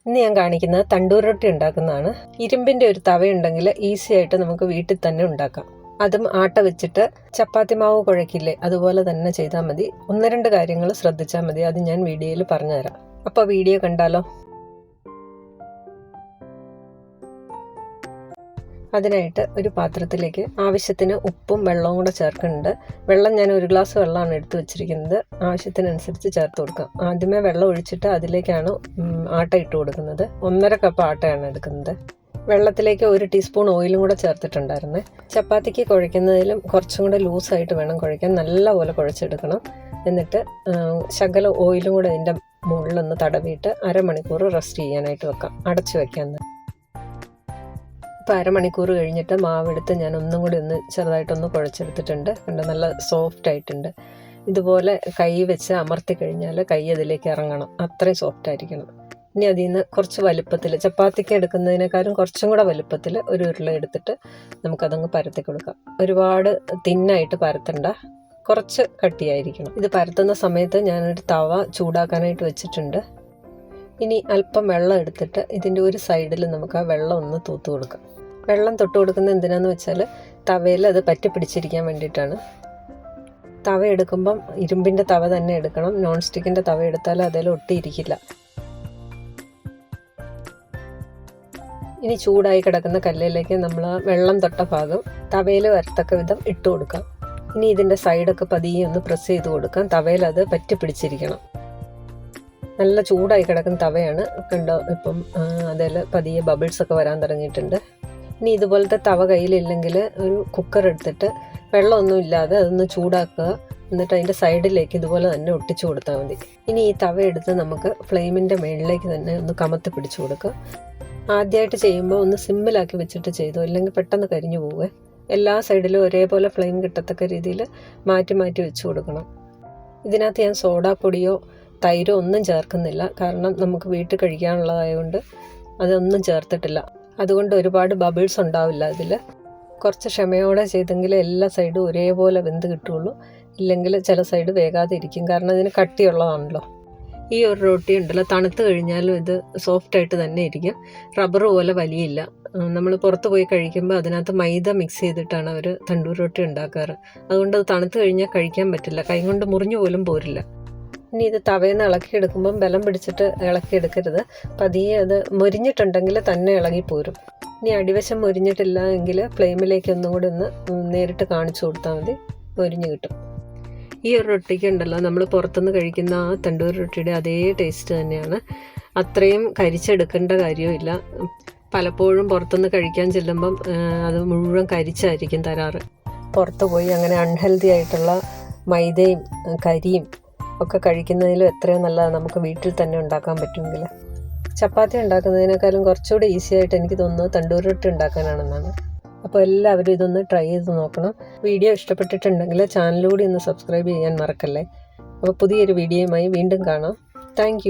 ഇന്ന് ഞാൻ കാണിക്കുന്നത് തണ്ടൂർ റൊട്ടി ഉണ്ടാക്കുന്നതാണ്. ഇരുമ്പിൻ്റെ ഒരു തവയുണ്ടെങ്കിൽ ഈസി ആയിട്ട് നമുക്ക് വീട്ടിൽ തന്നെ ഉണ്ടാക്കാം. അതും ആട്ട വെച്ചിട്ട് ചപ്പാത്തി മാവ് കുഴക്കില്ലേ, അതുപോലെ തന്നെ ചെയ്താൽ മതി. 1-2 കാര്യങ്ങൾ ശ്രദ്ധിച്ചാൽ മതി. അത് ഞാൻ വീഡിയോയിൽ പറഞ്ഞുതരാം. അപ്പോൾ വീഡിയോ കണ്ടാലോ? അതിനായിട്ട് ഒരു പാത്രത്തിലേക്ക് ആവശ്യത്തിന് ഉപ്പും വെള്ളവും കൂടെ ചേർക്കുന്നുണ്ട്. വെള്ളം ഞാൻ 1 ഗ്ലാസ് വെള്ളമാണ് എടുത്ത് വെച്ചിരിക്കുന്നത്. ആവശ്യത്തിനനുസരിച്ച് ചേർത്ത് കൊടുക്കാം. ആദ്യമേ വെള്ളം ഒഴിച്ചിട്ട് അതിലേക്കാണ് ആട്ട ഇട്ട് കൊടുക്കുന്നത്. 1.5 കപ്പ് ആട്ടയാണ് എടുക്കുന്നത്. വെള്ളത്തിലേക്ക് 1 ടീസ്പൂൺ ഓയിലും കൂടെ ചേർത്തിട്ടുണ്ടായിരുന്നു. ചപ്പാത്തിക്ക് കുഴയ്ക്കുന്നതിലും കുറച്ചും കൂടെ ലൂസായിട്ട് വേണം കുഴയ്ക്കാൻ. നല്ലപോലെ കുഴച്ചെടുക്കണം. എന്നിട്ട് ശകല ഓയിലും കൂടെ അതിൻ്റെ മുകളിലൊന്ന് തടവിയിട്ട് അരമണിക്കൂർ റെസ്റ്റ് ചെയ്യാനായിട്ട് വെക്കാം. അടച്ചു വെക്കാൻ. ഇപ്പോൾ അരമണിക്കൂർ കഴിഞ്ഞിട്ട് മാവെടുത്ത് ഞാൻ ഒന്നും കൂടി ചെറുതായിട്ടൊന്ന് കുഴച്ചെടുത്തിട്ടുണ്ട്. കണ്ട് നല്ല സോഫ്റ്റ് ആയിട്ടുണ്ട്. ഇതുപോലെ കൈ വെച്ച് അമർത്തി കഴിഞ്ഞാൽ കൈ അതിലേക്ക് ഇറങ്ങണം. അത്രയും സോഫ്റ്റ് ആയിരിക്കണം. ഇനി അതിൽ നിന്ന് കുറച്ച് വലുപ്പത്തിൽ, ചപ്പാത്തിക്ക് എടുക്കുന്നതിനേക്കാളും കുറച്ചും കൂടെ വലുപ്പത്തിൽ ഒരു ഉരുള എടുത്തിട്ട് നമുക്കതങ്ങ് പരത്തി കൊടുക്കാം. ഒരുപാട് തിന്നായിട്ട് പരത്തണ്ട, കുറച്ച് കട്ടിയായിരിക്കണം. ഇത് പരത്തുന്ന സമയത്ത് ഞാനൊരു തവ ചൂടാക്കാനായിട്ട് വെച്ചിട്ടുണ്ട്. ഇനി അല്പം വെള്ളം എടുത്തിട്ട് ഇതിൻ്റെ ഒരു സൈഡിൽ നമുക്ക് ആ വെള്ളം ഒന്ന് തൂത്ത് കൊടുക്കാം. വെള്ളം തൊട്ട് കൊടുക്കുന്നത് എന്തിനാന്ന് വെച്ചാൽ തവയിൽ അത് പറ്റി പിടിച്ചിരിക്കാൻ വേണ്ടിയിട്ടാണ്. തവ എടുക്കുമ്പം ഇരുമ്പിൻ്റെ തവ തന്നെ എടുക്കണം. നോൺ സ്റ്റിക്കിൻ്റെ തവ എടുത്താൽ അതിൽ ഒട്ടിയിരിക്കില്ല. ഇനി ചൂടായി കിടക്കുന്ന കല്ലിലേക്ക് നമ്മൾ വെള്ളം തൊട്ട ഭാഗം തവയിൽ വരത്തക്ക വിധം ഇട്ട് കൊടുക്കാം. ഇനി ഇതിൻ്റെ സൈഡൊക്കെ പതിയെ ഒന്ന് പ്രസ് ചെയ്ത് കൊടുക്കാം. തവയിൽ അത് പറ്റി പിടിച്ചിരിക്കണം. നല്ല ചൂടായി കിടക്കുന്ന തവയാണ്. കണ്ടോ, ഇപ്പം അതിൽ പതിയെ ബബിൾസൊക്കെ വരാൻ തുടങ്ങിയിട്ടുണ്ട്. ഇനി ഇതുപോലത്തെ തവ കയ്യിലില്ലെങ്കിൽ ഒരു കുക്കർ എടുത്തിട്ട് വെള്ളമൊന്നും ഇല്ലാതെ അതൊന്ന് ചൂടാക്കുക. എന്നിട്ട് അതിൻ്റെ സൈഡിലേക്ക് ഇതുപോലെ തന്നെ ഒട്ടിച്ചു കൊടുത്താൽ മതി. ഇനി ഈ തവ എടുത്ത് നമുക്ക് ഫ്ലെയിമിൻ്റെ മുകളിലേക്ക് തന്നെ ഒന്ന് കമത്തി പിടിച്ചു കൊടുക്കുക. ആദ്യമായിട്ട് ചെയ്യുമ്പോൾ ഒന്ന് സിമ്മിലാക്കി വെച്ചിട്ട് ചെയ്തോ, ഇല്ലെങ്കിൽ പെട്ടെന്ന് കരിഞ്ഞു പോവുക. എല്ലാ സൈഡിലും ഒരേപോലെ ഫ്ലെയിം കിട്ടത്തക്ക രീതിയിൽ മാറ്റി മാറ്റി വെച്ച് കൊടുക്കണം. ഇതിനകത്ത് ഞാൻ സോഡാപ്പൊടിയോ തൈരോ ഒന്നും ചേർക്കുന്നില്ല. കാരണം നമുക്ക് വീട്ടിൽ കഴിക്കാനുള്ളതായതുകൊണ്ട് അതൊന്നും ചേർത്തിട്ടില്ല. അതുകൊണ്ട് ഒരുപാട് ബബിൾസ് ഉണ്ടാവില്ല അതിൽ. കുറച്ച് ക്ഷമയോടെ ചെയ്തെങ്കിൽ എല്ലാ സൈഡും ഒരേപോലെ വെന്ത് കിട്ടുള്ളൂ. ഇല്ലെങ്കിൽ ചില സൈഡ് വേകാതെ ഇരിക്കും. കാരണം ഇതിന് കട്ടിയുള്ളതാണല്ലോ. ഈ ഒരു റൊട്ടി ഉണ്ടല്ലോ, തണുത്ത് കഴിഞ്ഞാലും ഇത് സോഫ്റ്റായിട്ട് തന്നെ ഇരിക്കും. റബ്ബർ പോലെ വലിയില്ല. നമ്മൾ പുറത്ത് പോയി കഴിക്കുമ്പോൾ അതിനകത്ത് മൈദ മിക്സ് ചെയ്തിട്ടാണ് അവർ തണ്ടൂർ റൊട്ടി ഉണ്ടാക്കാറ്. അതുകൊണ്ട് അത് തണുത്ത് കഴിഞ്ഞാൽ കഴിക്കാൻ പറ്റില്ല. കൈ കൊണ്ട് മുറിഞ്ഞു പോലും പോരില്ല. ഇനി ഇത് തവയിൽ നിന്ന് ഇളക്കിയെടുക്കുമ്പം ബലം പിടിച്ചിട്ട് ഇളക്കിയെടുക്കരുത്. പതിയെ അത് മൊരിഞ്ഞിട്ടുണ്ടെങ്കിൽ തന്നെ ഇളകിപ്പോരും. ഇനി അടിവശം മൊരിഞ്ഞിട്ടില്ല എങ്കിൽ ഫ്ലെയിമിലേക്ക് ഒന്നും കൂടി ഒന്ന് നേരിട്ട് കാണിച്ചു കൊടുത്താൽ മതി. മൊരിഞ്ഞ് കിട്ടും. ഈ ഒരു റൊട്ടിക്ക് ഉണ്ടല്ലോ, നമ്മൾ പുറത്തുനിന്ന് കഴിക്കുന്ന ആ തണ്ടൂർ റൊട്ടിയുടെ അതേ ടേസ്റ്റ് തന്നെയാണ്. അത്രയും കരിച്ചെടുക്കേണ്ട കാര്യമില്ല. പലപ്പോഴും പുറത്തുനിന്ന് കഴിക്കാൻ ചെല്ലുമ്പം അത് മുഴുവൻ കരിച്ചായിരിക്കും തരാറ്. പുറത്ത് പോയി അങ്ങനെ അൺഹെൽത്തി ആയിട്ടുള്ള മൈദയും കരിയും ഒക്കെ കഴിക്കുന്നതിലും എത്രയും നല്ലതാണ് നമുക്ക് വീട്ടിൽ തന്നെ ഉണ്ടാക്കാൻ പറ്റുമെങ്കിൽ. ചപ്പാത്തി ഉണ്ടാക്കുന്നതിനേക്കാളും കുറച്ചുകൂടി ഈസി ആയിട്ട് എനിക്ക് തോന്നുന്നത് തണ്ടൂർ റൊട്ടി ഉണ്ടാക്കാനാണെന്നാണ്. അപ്പോൾ എല്ലാവരും ഇതൊന്ന് ട്രൈ ചെയ്ത് നോക്കണം. വീഡിയോ ഇഷ്ടപ്പെട്ടിട്ടുണ്ടെങ്കിൽ ചാനൽ കൂടി ഒന്ന് സബ്സ്ക്രൈബ് ചെയ്യാൻ മറക്കല്ലേ. അപ്പോൾ പുതിയൊരു വീഡിയോയുമായി വീണ്ടും കാണാം. താങ്ക്